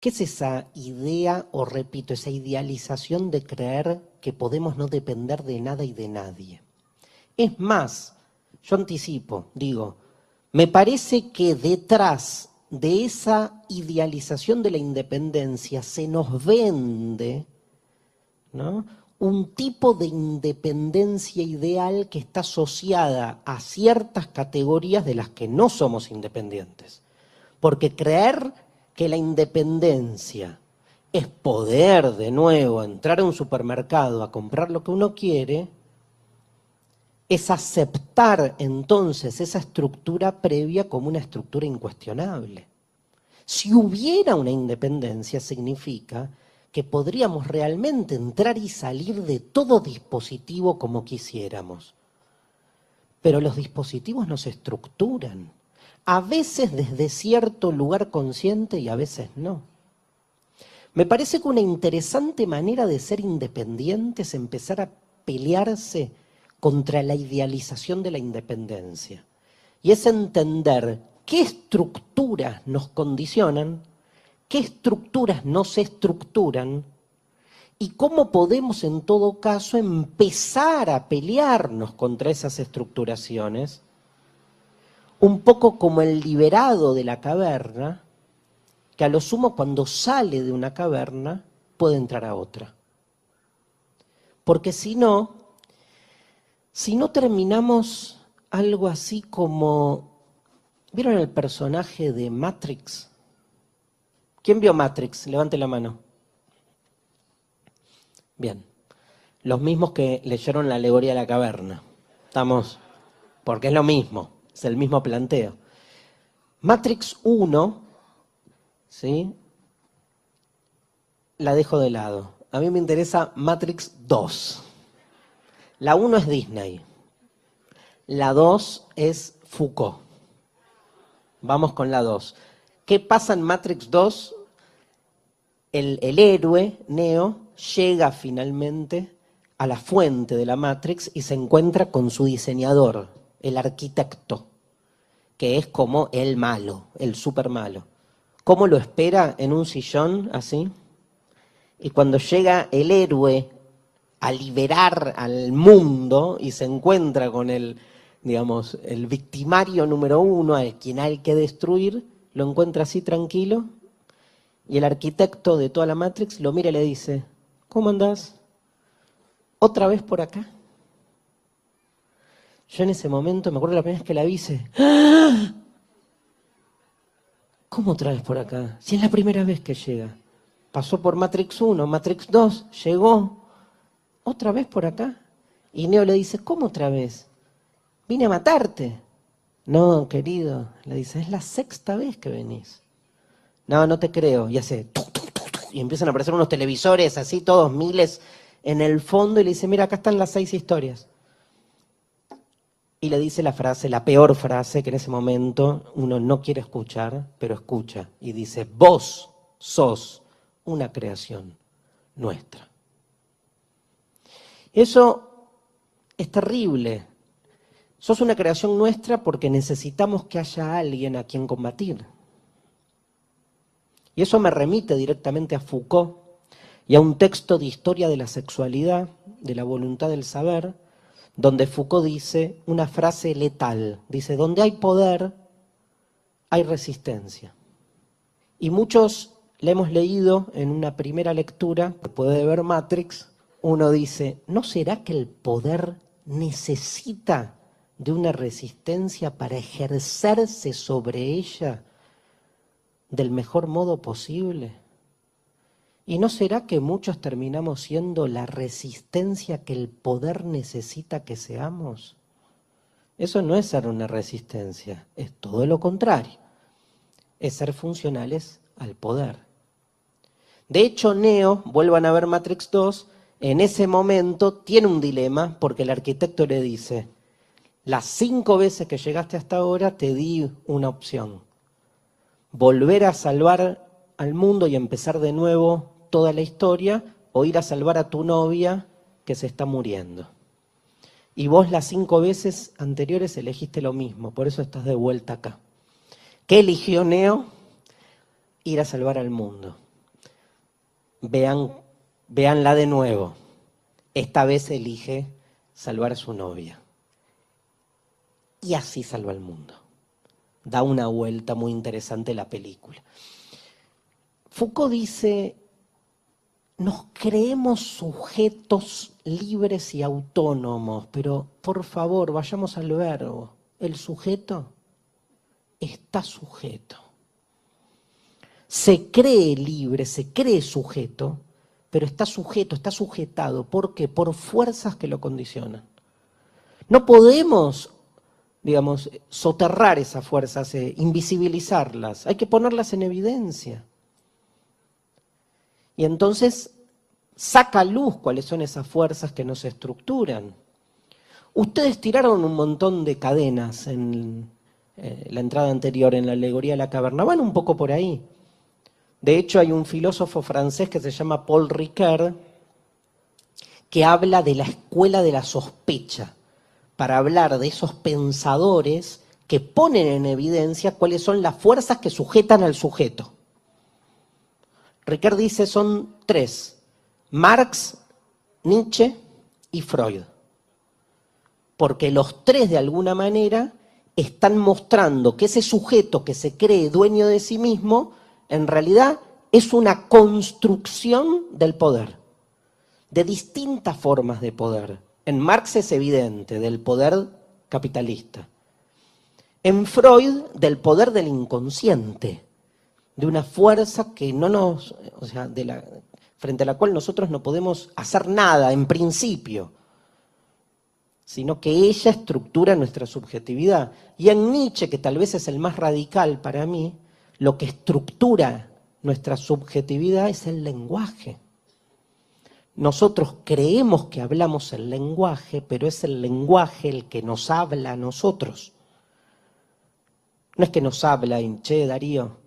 ¿Qué es esa idea, o repito, esa idealización de creer que podemos no depender de nada y de nadie? Es más, yo anticipo, digo, me parece que detrás de esa idealización de la independencia se nos vende, ¿no?, un tipo de independencia ideal que está asociada a ciertas categorías de las que no somos independientes. Porque creer que la independencia es poder, de nuevo, entrar a un supermercado a comprar lo que uno quiere, es aceptar entonces esa estructura previa como una estructura incuestionable. Si hubiera una independencia, significa que podríamos realmente entrar y salir de todo dispositivo como quisiéramos. Pero los dispositivos nos estructuran, a veces desde cierto lugar consciente y a veces no. Me parece que una interesante manera de ser independiente es empezar a pelearse contra la idealización de la independencia. Y es entender qué estructuras nos condicionan, qué estructuras nos estructuran y cómo podemos en todo caso empezar a pelearnos contra esas estructuraciones, un poco como el liberado de la caverna, que a lo sumo cuando sale de una caverna puede entrar a otra. Porque si no terminamos algo así como... ¿Vieron el personaje de Matrix? ¿Quién vio Matrix? Levante la mano. Bien. Los mismos que leyeron la alegoría de la caverna. Estamos... Porque es lo mismo, es el mismo planteo. Matrix 1, ¿sí?, la dejo de lado. A mí me interesa Matrix 2. La 1 es Disney. La 2 es Foucault. Vamos con la 2. ¿Qué pasa en Matrix 2? El héroe, Neo, llega finalmente a la fuente de la Matrix y se encuentra con su diseñador, el arquitecto, que es como el malo, el súper malo. ¿Cómo lo espera? En un sillón, así. Y cuando llega el héroe a liberar al mundo y se encuentra con el, digamos, el victimario número 1, al quien hay que destruir, lo encuentra así tranquilo, y el arquitecto de toda la Matrix lo mira y le dice: ¿cómo andás? ¿Otra vez por acá? Yo en ese momento, me acuerdo la primera vez que la vi, hice: ¡ah! ¿Cómo otra vez por acá? Si es la primera vez que llega. Pasó por Matrix 1, Matrix 2, llegó. ¿Otra vez por acá? Y Neo le dice: ¿cómo otra vez? Vine a matarte. No, querido, le dice, es la 6ª vez que venís. No, no te creo. Y hace... Y empiezan a aparecer unos televisores así, todos miles en el fondo, y le dice: mira, acá están las 6 historias. Y le dice la frase, la peor frase que en ese momento uno no quiere escuchar, pero escucha. Y dice: vos sos una creación nuestra. Eso es terrible. Sos una creación nuestra porque necesitamos que haya alguien a quien combatir. Y eso me remite directamente a Foucault y a un texto de historia de la sexualidad, de la voluntad del saber, donde Foucault dice una frase letal. Dice: donde hay poder, hay resistencia. Y muchos la hemos leído en una primera lectura, después de ver Matrix, uno dice: ¿no será que el poder necesita de una resistencia para ejercerse sobre ella del mejor modo posible? ¿Y no será que muchos terminamos siendo la resistencia que el poder necesita que seamos? Eso no es ser una resistencia, es todo lo contrario. Es ser funcionales al poder. De hecho, Neo, vuelvan a ver Matrix 2, en ese momento tiene un dilema porque el arquitecto le dice: las 5 veces que llegaste hasta ahora te di una opción. Volver a salvar al mundo y empezar de nuevo toda la historia, o ir a salvar a tu novia que se está muriendo. Y vos las 5 veces anteriores elegiste lo mismo, por eso estás de vuelta acá. ¿Qué eligió Neo? Ir a salvar al mundo. Véanla de nuevo. Esta vez elige salvar a su novia. Y así salva al mundo. Da una vuelta muy interesante la película. Foucault dice, nos creemos sujetos libres y autónomos, pero por favor, vayamos al verbo. El sujeto está sujeto. Se cree libre, se cree sujeto, pero está sujeto, está sujetado. ¿Por qué? Por fuerzas que lo condicionan. No podemos, digamos, soterrar esas fuerzas, invisibilizarlas. Hay que ponerlas en evidencia. Y entonces saca a luz cuáles son esas fuerzas que nos estructuran. Ustedes tiraron un montón de cadenas en la entrada anterior, en la alegoría de la caverna. Van un poco por ahí. De hecho, hay un filósofo francés que se llama Paul Ricoeur, que habla de la escuela de la sospecha, para hablar de esos pensadores que ponen en evidencia cuáles son las fuerzas que sujetan al sujeto. Ricoeur dice son tres: Marx, Nietzsche y Freud. Porque los tres, de alguna manera, están mostrando que ese sujeto que se cree dueño de sí mismo, en realidad es una construcción del poder, de distintas formas de poder. En Marx es evidente, del poder capitalista. En Freud, del poder del inconsciente, de una fuerza que no nos, o sea, frente a la cual nosotros no podemos hacer nada en principio, sino que ella estructura nuestra subjetividad. Y en Nietzsche, que tal vez es el más radical para mí, lo que estructura nuestra subjetividad es el lenguaje. Nosotros creemos que hablamos el lenguaje, pero es el lenguaje el que nos habla a nosotros. No es que nos habla, che, Darío,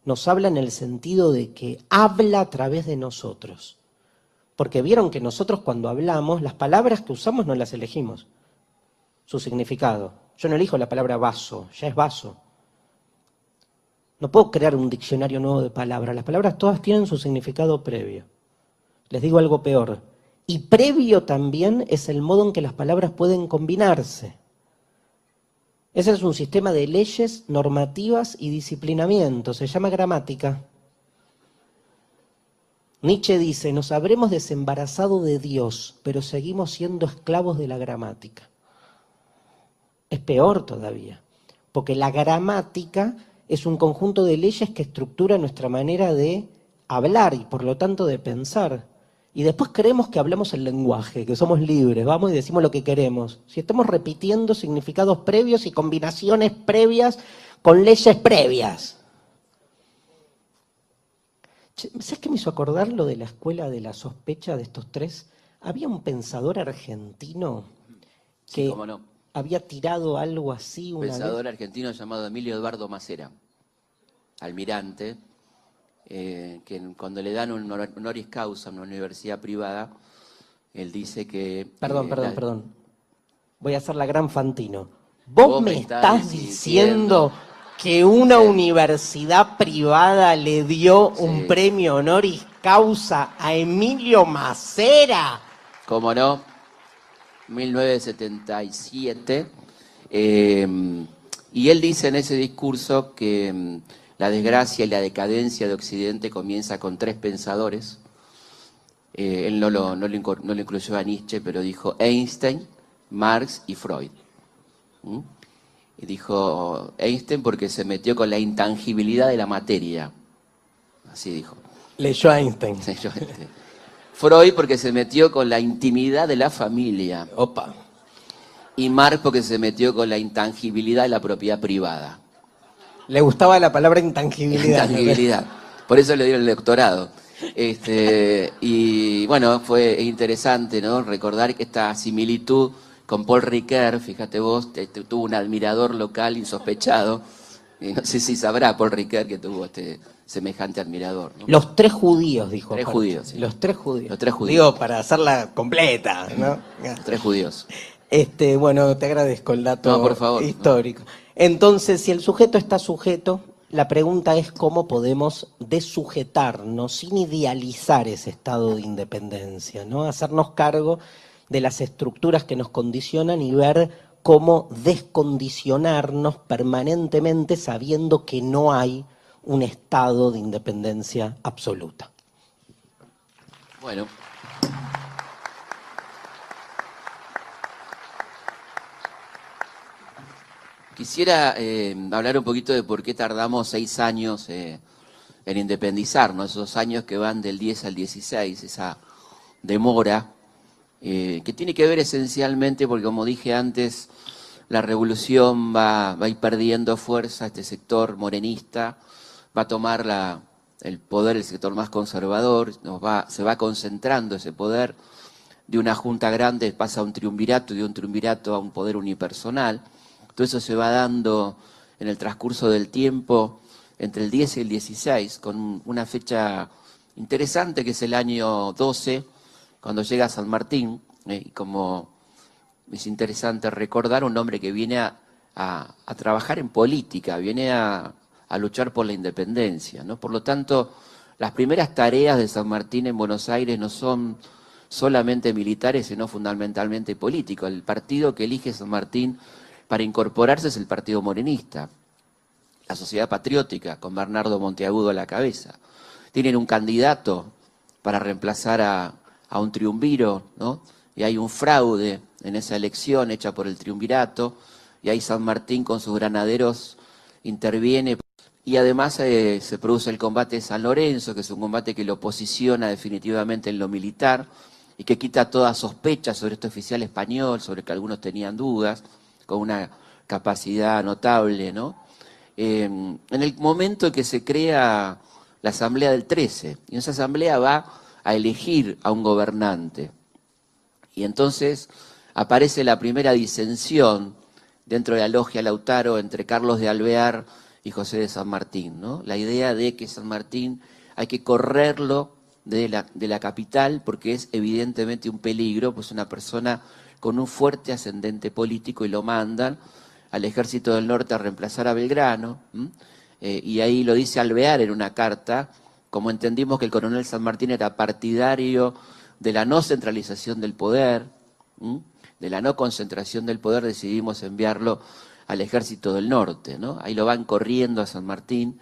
nos habla en el sentido de que habla a través de nosotros. Porque vieron que nosotros cuando hablamos, las palabras que usamos no las elegimos, su significado. Yo no elijo la palabra vaso, ya es vaso. No puedo crear un diccionario nuevo de palabras. Las palabras todas tienen su significado previo. Les digo algo peor. Y previo también es el modo en que las palabras pueden combinarse. Ese es un sistema de leyes, normativas y disciplinamiento. Se llama gramática. Nietzsche dice, nos habremos desembarazado de Dios, pero seguimos siendo esclavos de la gramática. Es peor todavía, porque la gramática es un conjunto de leyes que estructura nuestra manera de hablar y por lo tanto de pensar. Y después creemos que hablamos el lenguaje, que somos libres, vamos y decimos lo que queremos. Si estamos repitiendo significados previos y combinaciones previas con leyes previas. ¿Sabes qué me hizo acordar lo de la escuela de la sospecha de estos tres? Había un pensador argentino que sí, cómo no, había tirado algo así un una pensador vez. argentino llamado Emilio Eduardo Macera, almirante, que cuando le dan un honoris causa a una universidad privada, él dice que... Perdón. Voy a hacer la gran Fantino. ¿Vos me estás diciendo que una universidad privada le dio un premio honoris causa a Emilio Macera? ¿Cómo no? 1977. Y él dice en ese discurso que la desgracia y la decadencia de Occidente comienza con tres pensadores. Él no lo incluyó a Nietzsche, pero dijo Einstein, Marx y Freud. Y dijo Einstein porque se metió con la intangibilidad de la materia. Así dijo. Leyó a Einstein. Leyó Einstein. Freud porque se metió con la intimidad de la familia. Opa. Y Marx porque se metió con la intangibilidad de la propiedad privada. Le gustaba la palabra intangibilidad. Intangibilidad. Por eso le dieron el doctorado. Y bueno, fue interesante, ¿no? Recordar que esta similitud con Paul Ricoeur, fíjate vos, tuvo un admirador local insospechado. Y no sé si sabrá Paul Ricoeur que tuvo semejante admirador, ¿no? Los tres judíos, dijo. Tres judíos, sí. Los tres judíos. Los tres judíos. Digo, para hacerla completa, ¿no? Los tres judíos. Bueno, te agradezco el dato no, por favor, histórico. No. Entonces, si el sujeto está sujeto, La pregunta es cómo podemos desujetarnos sin idealizar ese estado de independencia, ¿no? Hacernos cargo de las estructuras que nos condicionan y ver cómo descondicionarnos permanentemente sabiendo que no hay un estado de independencia absoluta. Bueno. Quisiera hablar un poquito de por qué tardamos 6 años en independizarnos, esos años que van del 10 al 16, esa demora, que tiene que ver esencialmente porque, como dije antes, la revolución va a ir perdiendo fuerza, este sector morenista va a tomar el poder, el sector más conservador, se va concentrando ese poder, de una junta grande pasa a un triunvirato, de un triunvirato a un poder unipersonal. Todo eso se va dando en el transcurso del tiempo entre el 10 y el 16, con una fecha interesante que es el año 12, cuando llega San Martín, y como es interesante recordar, un hombre que viene a trabajar en política, viene a luchar por la independencia, ¿no? Por lo tanto, las primeras tareas de San Martín en Buenos Aires no son solamente militares, sino fundamentalmente políticos. El partido que elige San Martín para incorporarse es el Partido Morenista, la Sociedad Patriótica, con Bernardo Monteagudo a la cabeza. Tienen un candidato para reemplazar a un triunviro, ¿no? Y hay un fraude en esa elección hecha por el triunvirato, y ahí San Martín con sus granaderos interviene. Y además se produce el combate de San Lorenzo, que es un combate que lo posiciona definitivamente en lo militar y que quita toda sospecha sobre este oficial español, sobre que algunos tenían dudas, con una capacidad notable, ¿no? En el momento en que se crea la Asamblea del 13, y en esa asamblea va a elegir a un gobernante. Y entonces aparece la primera disensión dentro de la logia Lautaro entre Carlos de Alvear y José de San Martín, ¿no? La idea de que San Martín hay que correrlo de la capital porque es evidentemente un peligro, pues una persona con un fuerte ascendente político, y lo mandan al Ejército del Norte a reemplazar a Belgrano, y ahí lo dice Alvear en una carta, como entendimos que el coronel San Martín era partidario de la no centralización del poder, de la no concentración del poder, decidimos enviarlo al Ejército del Norte, ¿no? Ahí lo van corriendo a San Martín,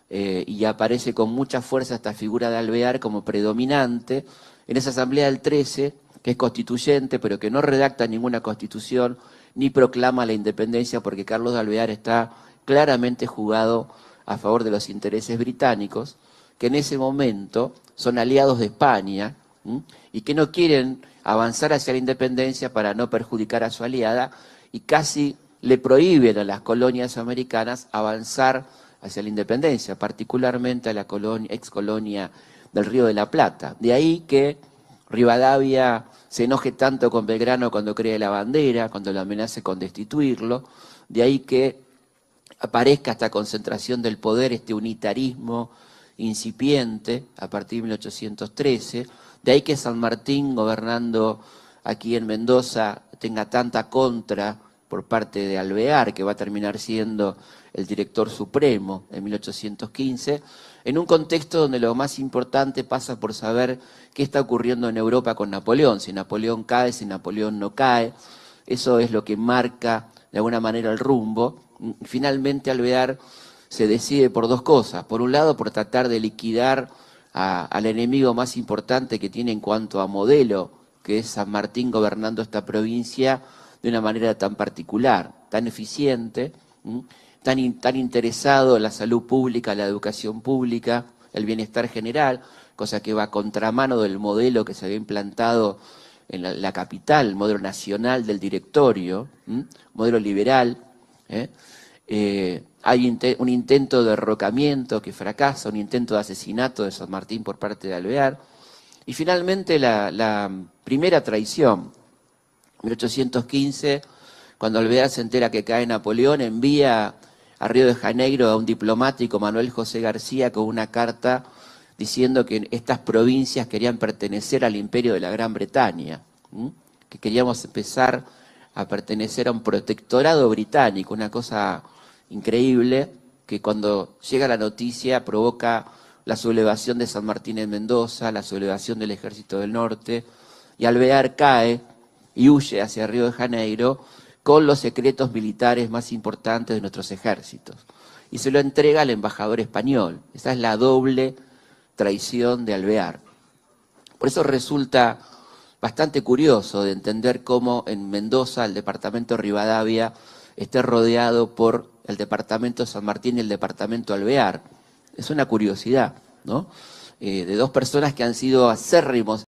y aparece con mucha fuerza esta figura de Alvear como predominante en esa Asamblea del 13, que es constituyente, pero que no redacta ninguna constitución, ni proclama la independencia, porque Carlos de Alvear está claramente jugado a favor de los intereses británicos, que en ese momento son aliados de España, y que no quieren avanzar hacia la independencia para no perjudicar a su aliada, y casi le prohíben a las colonias americanas avanzar hacia la independencia, particularmente a la ex colonia del Río de la Plata. De ahí que Rivadavia se enoje tanto con Belgrano cuando cree la bandera, cuando lo amenace con destituirlo. De ahí que aparezca esta concentración del poder, este unitarismo incipiente a partir de 1813. De ahí que San Martín, gobernando aquí en Mendoza, tenga tanta contra por parte de Alvear, que va a terminar siendo el director supremo en 1815, en un contexto donde lo más importante pasa por saber qué está ocurriendo en Europa con Napoleón, si Napoleón cae, si Napoleón no cae. Eso es lo que marca de alguna manera el rumbo. Finalmente Alvear se decide por dos cosas. Por un lado, por tratar de liquidar al enemigo más importante que tiene en cuanto a modelo, que es San Martín gobernando esta provincia de una manera tan particular, tan eficiente, tan interesado en la salud pública, la educación pública, el bienestar general, cosa que va a contramano del modelo que se había implantado en la capital, el modelo nacional del directorio, modelo liberal. Hay un intento de derrocamiento que fracasa, un intento de asesinato de San Martín por parte de Alvear. Y finalmente la primera traición, 1815, cuando Alvear se entera que cae Napoleón, envía a Río de Janeiro a un diplomático, Manuel José García, con una carta diciendo que estas provincias querían pertenecer al imperio de la Gran Bretaña, que queríamos empezar a pertenecer a un protectorado británico, una cosa increíble, que cuando llega la noticia provoca la sublevación de San Martín en Mendoza, la sublevación del Ejército del Norte, y Alvear cae y huye hacia Río de Janeiro con los secretos militares más importantes de nuestros ejércitos. Y se lo entrega al embajador español. Esa es la doble traición de Alvear. Por eso resulta bastante curioso de entender cómo en Mendoza el departamento Rivadavia esté rodeado por el departamento San Martín y el departamento Alvear. Es una curiosidad, ¿no? De dos personas que han sido acérrimos